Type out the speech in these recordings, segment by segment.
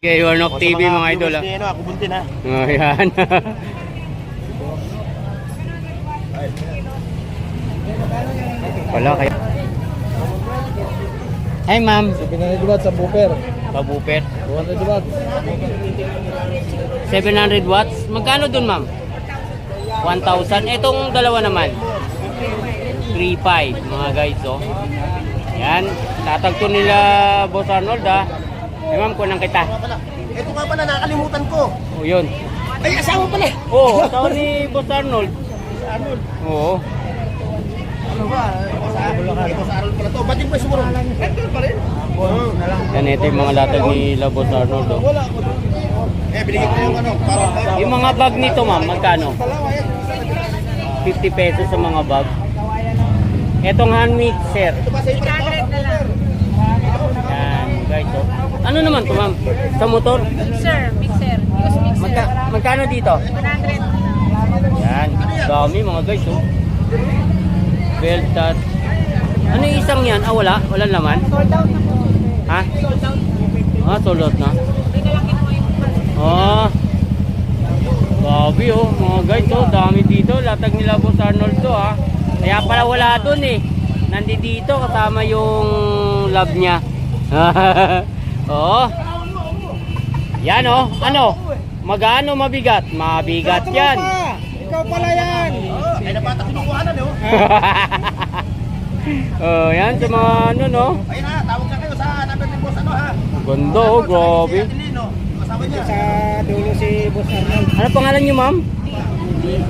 Okay, Warnock TV mga idol ah. Ako buntin ha. Oh, yan. Wala kayo. Hi ma'am. 700 watts sa booper. Pabuper. 200 watts. 700 watts. Magkano dun ma'am? 1,000. Etong dalawa naman. 3,500 mga guys oh. Yan. Tatagto nila Boss Arnold ah. Eh ma'am, kunang kita. Ito nga pala, nakalimutan ko. Oh yun. Ay, asawa pala. Oh, asawa ni Boss Arnold. Arnold. Oo. Ano ba? Ito sa Arnold pala to. Ba't yung presyo mo rin? Ito pa rin. Yan, ito yung mga latag ni Boss Arnold oh. Wala. Binigyan ko yung ano. Yung mga bag nito ma'am, magkano? 50 pesos sa mga bag. Etong hand mixer. Ito ba sa iba ito? Yan guys oh. Ano naman to ma'am? Sa motor? Mixer. Use mixer. Magkano dito? 100. Yan. Dami mga guys oh. Belt at ano yung isang yan? Ah wala? Walang laman? Ha? Ah sold out na? Ah. Grabe oh mga guys oh. Dami dito. Latag nila Boss Arnold to ha. Kaya pala wala dun eh. Nandito kasama yung love niya. Oo. Yan oh. Ano? Magano mabigat? Mabigat yan. Ikaw pala yan. Ay, nabata kinukuhanan eh. Oh, yan sa mga ano no. Ayun ha, tawag ka kayo sa number ni Boss ano ha. Ganda oh, grabe. Kasama niya. Sa dulo si Boss Arnold. Ano pangalan niyo, ma'am?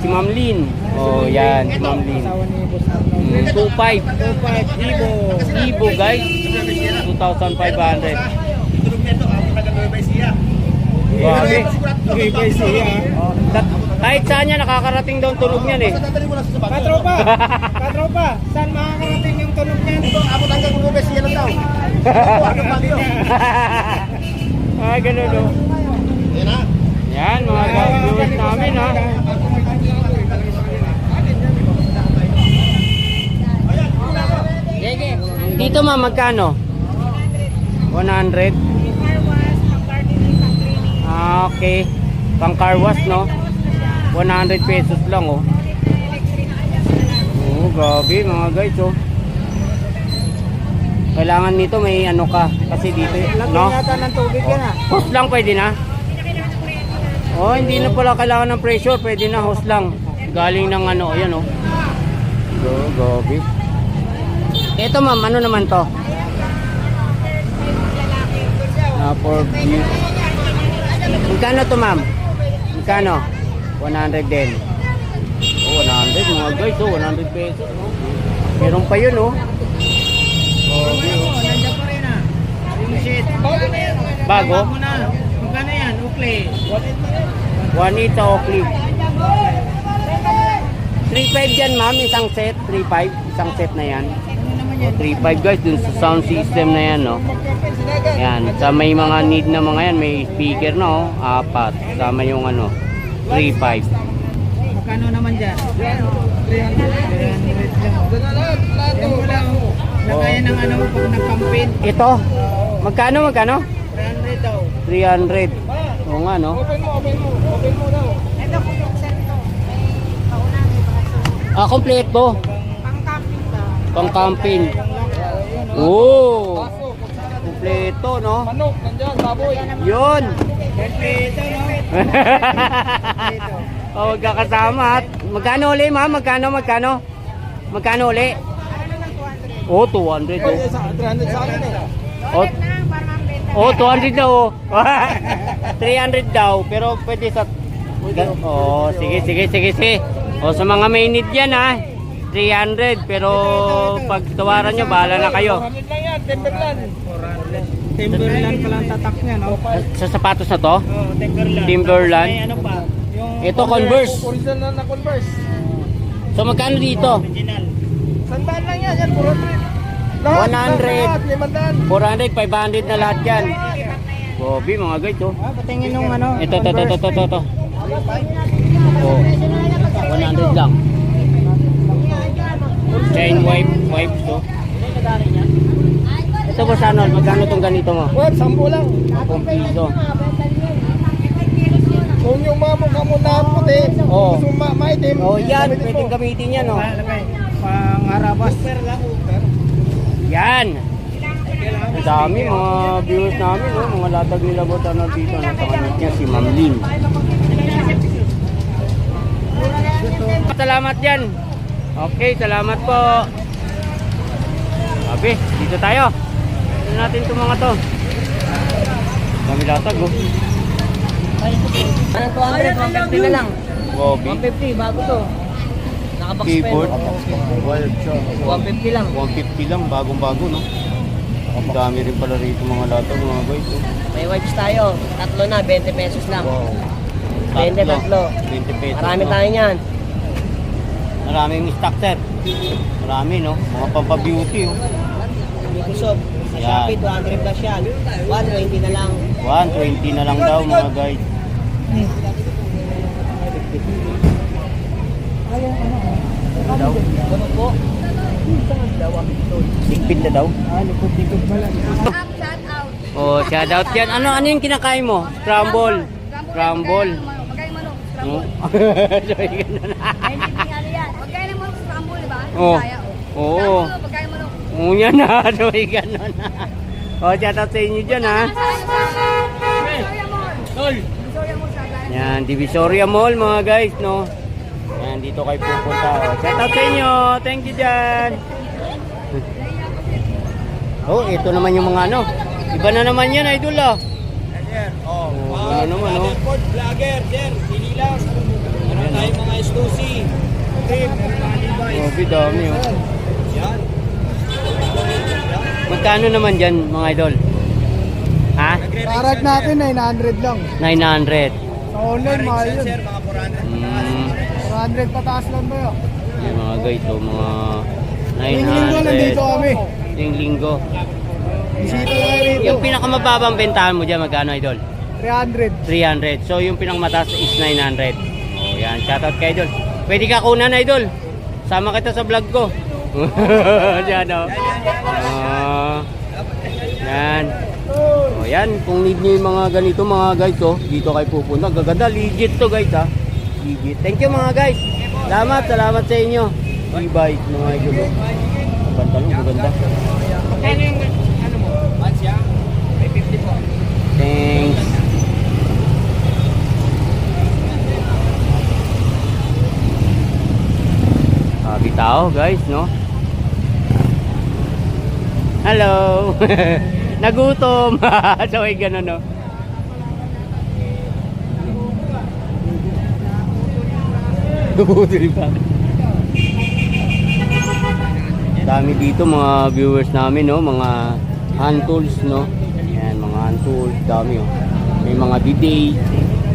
Si Ma'am Lynn. Oh, yan, si Ma'am Lynn. Asawa ni Boss Arnold. 2.5 Ibo guys. 2,500. Tulog nito, ako taga-Nueva Ecija. Grabe. Nueva Ecija. Kahit saan niya nakakarating daw ang tunog niyan eh. Dadali mo lang sa sabato. Patropa, saan makakarating yung tunog niyan? Ito, ako hanggang Nueva Ecija lang daw. Hanggang Baguio. Ah, ganun oh. Yan ha. Yan, mga viewers namin ha. Dito ma'am, magkano? 100. Ah, okay. Pang car wash no? 100 pesos lang oh. Oh, grabe mga guys oh. Kailangan nito may ano ka kasi dito no? Lagyan ng tubig yan ha. Hose lang pwede na? Oh, hindi na pala kailangan ng pressure, pwede na hose lang. Galing ng ano, ayan oh. Grabe. Ito ma'am, ano naman to? For view. Magkano to ma'am? Magkano? 100 din. Oh, 100 mga guys, oh, 100 pesos. Oh. Meron pa yun oh. Nandiyan pa rin ha. Yung shit. Bago? Magkano yan? Ukli. 1.8 sa Oakley. 3.5 dyan ma'am, isang set. 3.5, isang set na yan. 3.5 guys, dun sa sound system na yan no. Yan, sa may mga need na mga yan, may speaker no, 4. Sama yung ano, 3.5. Magkano naman dyan? 300 lang. Yan mo lang. Nakaya ng ano mo pag nag-campaign. Ito, magkano? 300 daw. 300. Oo nga no. Open mo daw. Ito kung buksan ito. Kauna may baso. Ah, kompleto. Pang-camping ba? Pang camping. Oh. Kompleto no. Manok, nandyan, baboy. Yun. Kompleto, no? Oh, magkakasama. Magkano uli ma'am? Magkano uli? Oh, 200 oh. 300 sa akin eh. Oh, Na, para mambenta. oh 200 daw oh. 300 daw, pero pwede sa oh, sige. Oh, sa mga may need yan ha. 300, pero pag tawaran nyo, bahala na kayo. 400 lang yan, Timberland. Timberland pala ang tatak niya, no? Sa sapatos na to? Oh, Timberland. Timberland. May ano pa? Yung Ito, Converse. Original na Converse. So magkano dito? Original. Sandaan lang yan, yan, 400. Lahat, 400, 500 na lahat yan. Gobi mga guys oh. Patingin nung ano. Ito. Oh, 100 lang. Chain wipes to. Ito ba sa ano? Magkano tong ganito mo? Well, 10 lang. 10 piso. Kung yung mamukha mo na puti, Oo. gusto mo maitim. Oh, yan. gamitin mo. Pwedeng gamitin yan, oh. Pang-arabas. Super lang, super. Yan. Ang dami mga viewers namin, oh. Mga latag nila bota na dito. Nasa kanit niya si Ma'am Lynn. Salamat yan. Okay, salamat po. Sabi, dito tayo. Tignan natin itong mga to. Dami latag, oh. 200, 150 na lang. Gobi. 150, bago to. Nakabox Keyboard. pen. 150 lang. 150 lang, bagong-bago, no? Ang dami rin pala rito mga latag, mga guys, oh. May wipes tayo. Tatlo na, 20 pesos lang. Wow. 20 tatlo. 20 pesos. Marami no? tayo niyan. Maraming stock, sir. Marami, no? Mga pampabeauty, oh. Microsoft. Sa Yan. Shopee, 200 plus yan. 120 na lang. 120 na lang daw, mga guys. Daw? Ano po? Sigpit na daw? Likod-likod pala. Shout out. Oh, shout out yan. Ano yung kinakain mo? Scramble. Scramble. Magkaya manok. No? Sorry, ganun na. Magkaya ng manok scramble, di ba? Oo. Kaya, Oo. Magkaya manok. Oo, yan na. Sorry, ganun na. Oh, shout out sa inyo dyan, ha? Victoria Mall. Tol. Victoria Mall sa Atlantic. Yan, Divisoria Mall, mga guys, no? Yan, dito kayo pupunta. Oh, shout out sa inyo. Thank you dyan. Oh, ito naman yung mga ano. Iba na naman yan, idol, ah. Oh, ano naman, oh. vlogger, sir. Pili lang. Meron tayong mga exclusive. Meron mga device. Oh, bidami, oh. Yan. Magkano naman dyan, mga idol? Ha? Parag natin 900 lang. 900. Sa online, mahal yun. Sir, mga 400 pataas lang ba yun? Yung mga guys, oh, mga Yung linggo nandito 900. kami. Yung linggo. Bisita lang rito. Yung pinakamababang bentahan mo dyan, magkano, idol? 300. 300. So, yung pinakamataas is 900. Oh, yan. Shoutout kay idol. Pwede ka kunan, idol. Sama kita sa vlog ko. Yan, oh. Yan. Oh, yan. Kung need nyo yung mga ganito, mga guys, oh. Dito kayo pupunta. Gaganda. Legit to, guys, ha. Legit. Thank you, mga guys. Salamat sa inyo. E-bike, mga idol, oh. Pantalong, maganda. Kaya yung ano mo? Match yan? May 50 po. Thanks. Sabi tao, guys, no? Hello. Nagutom. So, ay ganun, no? Nagutom pa. Dami dito mga viewers namin, no? Mga hand tools, no? Yan, mga hand tools, dami, oh. May mga bidet,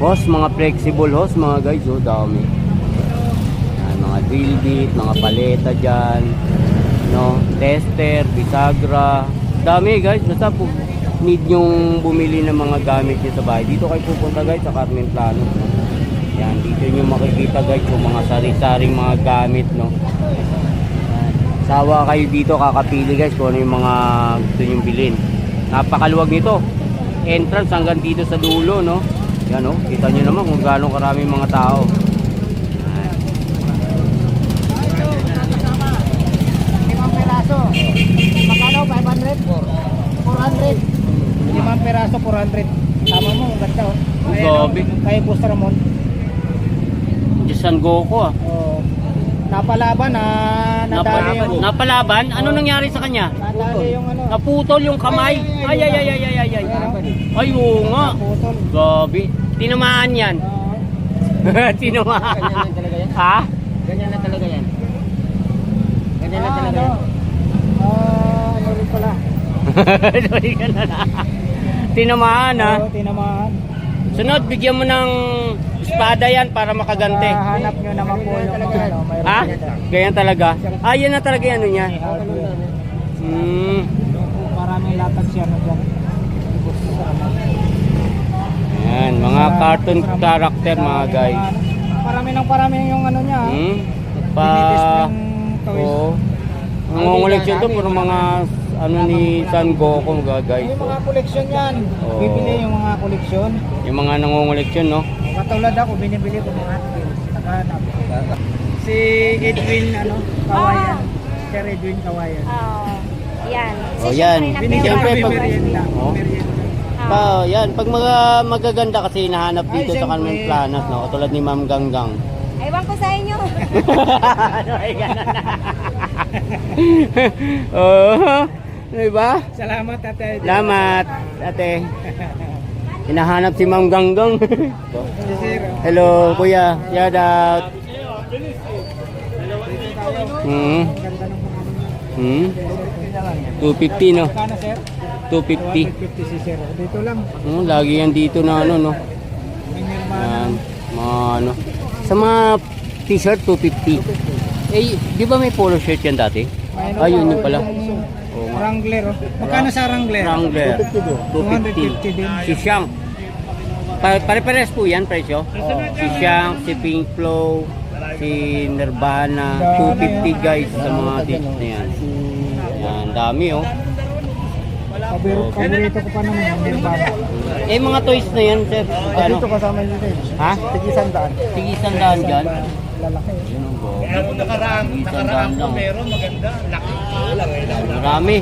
hose, mga flexible hose, mga guys, oh, dami. Yan, mga drill bit, mga paleta dyan, no? Tester, bisagra, dami, guys. Basta po, need yung bumili ng mga gamit nyo sa bahay. Dito kayo pupunta, guys, sa Carmen Plano, no? Yan, dito nyo makikita, guys, yung mga sari-saring mga gamit, no? Sawa kayo dito, kakapili, guys, kung ano yung mga gusto nyo bilhin. Napakaluwag nito. Entrance hanggang dito sa dulo, no? Yan, no? Kita nyo naman kung gaano karami mga tao. Yan. 5 peraso. Magkano? 500? 400. 5 peraso, 400. Tama mo, ang ganda, oh. Grabe. Kaya Buster Ramon. Diyan Goku, ah. Oh. Napalaban na nadali yung Napalaban? Ano nangyari sa kanya? nadali yung ano. Naputol yung kamay. Ay. Ay, oo nga. Naputol. Grabe. Tinamaan yan. Tinamaan. Ganyan lang talaga yan? Ha? Ganyan lang talaga yan. Ganyan lang talaga yan. Ano rin pala. Sorry ka na. Tinamaan, ha? Oo, tinamaan. Sunod, bigyan mo ng espada yan para makagante. Hanap nyo naman po yung ano, mayroon Ha? dyan. Ganyan talaga? Ah, yan na talaga yung ano niya. Maraming latag siya na dyan. Yan, mga cartoon character, mga guys. Parami yung ano niya. Pa... Dinidis ng toys. Oo. Nangunguleksyon to, puro mga ano ni San Goku guys. Yung mga koleksyon yan. Oo. Bibili yung mga koleksyon. Yung mga nangunguleksyon, no? Katulad ako, binibili ko mga atin. Nakahanap. Si Edwin, Kawayan. Sir Edwin Kawayan. Oo. Yan. Oh, yan. Siyempre, Siyempre, pag- Merienda. Oh. Ah. Yan, pag mga magaganda kasi hinahanap dito Ay, sa Carmen siyempre. Planas, no? Katulad ni Ma'am Ganggang. Ewan ko sa inyo. Ano ay ganun na? Oo. Diba? Salamat, ate. Salamat, ate. Hinahanap si Ma'am Ganggang. Si Sir. Hello, kuya. Shout out. Hmm. Ganda ng mga Hmm. 250, no? Kano, Sir? 250. 150 si Sir. Dito lang. Lagi yan dito na ano, no? May Nirvana. Yan. Mga ano. Sa mga t-shirt, 250. Eh, di ba may polo shirt yan dati? Ayun yun pala. Oo nga. Wrangler, oh. Magkano sa Wrangler? Wrangler. 250 din. Si Shank. Pare-pares po yan, presyo. Si Shank, si Pink Flow, si Nirvana. 250 guys sa mga t-shirt na yan. Yan, dami oh. Paborito ko pa naman yung Nirvana. Eh, mga toys na yan, sir. Ano? kasama nyo din. Ha? Tig-100. Sige, sandaan dyan. Lalaki. Yun ang go. Nakaraan ko meron, maganda. Laki. Marami.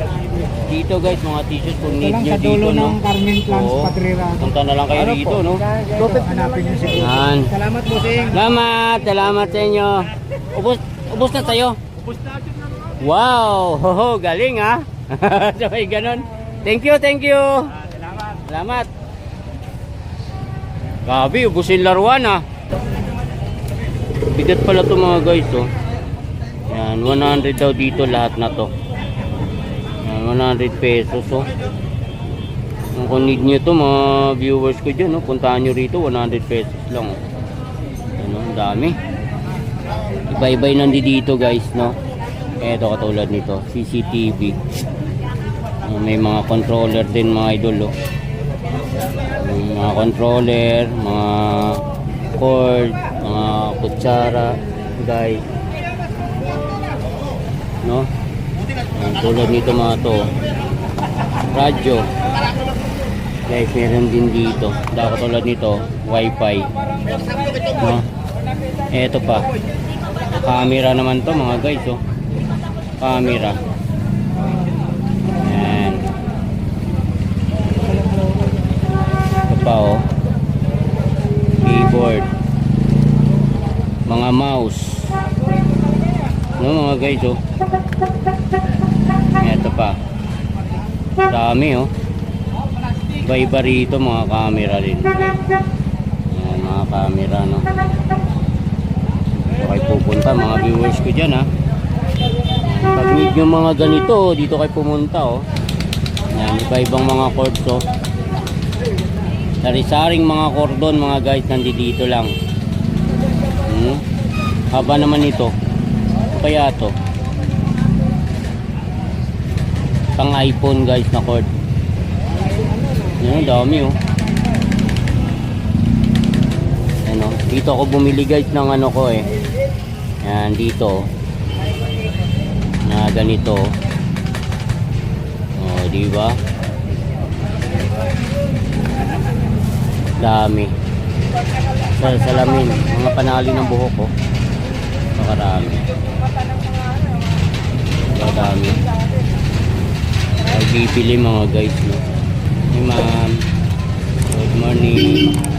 Dito guys, mga t-shirt kung Ito need lang nyo sa dito, dulo no? ng Carmen Plans, Oo. Patrera. Punta na lang kayo dito, no? Hanapin nyo siguro. Yan. Salamat, Busing. Salamat sa inyo. Ubus na tayo. Wow, hoho, galing ha. Sabay ganon. Thank you. Salamat. Grabe, ubusin laruan ha. Bigat pala to mga guys, oh. Yan, 100 daw dito lahat na to. Yan, 100 pesos, oh. Kung need nyo to mga viewers ko dyan, oh, puntahan nyo rito, 100 pesos lang, oh. Ano, ang dami. Iba-ibay nandito guys, no. Eto katulad nito, CCTV. May mga controller din mga idol, oh. Mga controller, mga cord, mga kutsara, guys. No? Ang tulad nito mga to. Radyo. Guys, meron din dito. Dahil katulad nito, wifi. No? Eto pa. Camera naman to mga guys, oh. Camera. Yan. Ito pa, oh. Keyboard. Mga mouse. No, mga guys, oh. Ito pa. Dami, oh. Iba-iba rito mga camera rin. Yan, mga camera, no. So, kayo pupunta, mga viewers ko dyan, ha. Pag need nyo mga ganito, dito kayo pumunta, oh. Yan, iba-ibang mga cords, oh. Sari-saring mga cordon, mga guys, nandito lang. Haba naman ito. Ano kaya to? Pang iPhone guys na cord. Yan, dami, oh. Ano, dito ako bumili guys ng ano ko, eh. Yan, dito. Na ganito. Oh, di ba? Dami. Sa salamin, mga panali ng buhok ko. Makarami. Dami. Ay bibili mga guys, no. Hey ma'am. Good morning.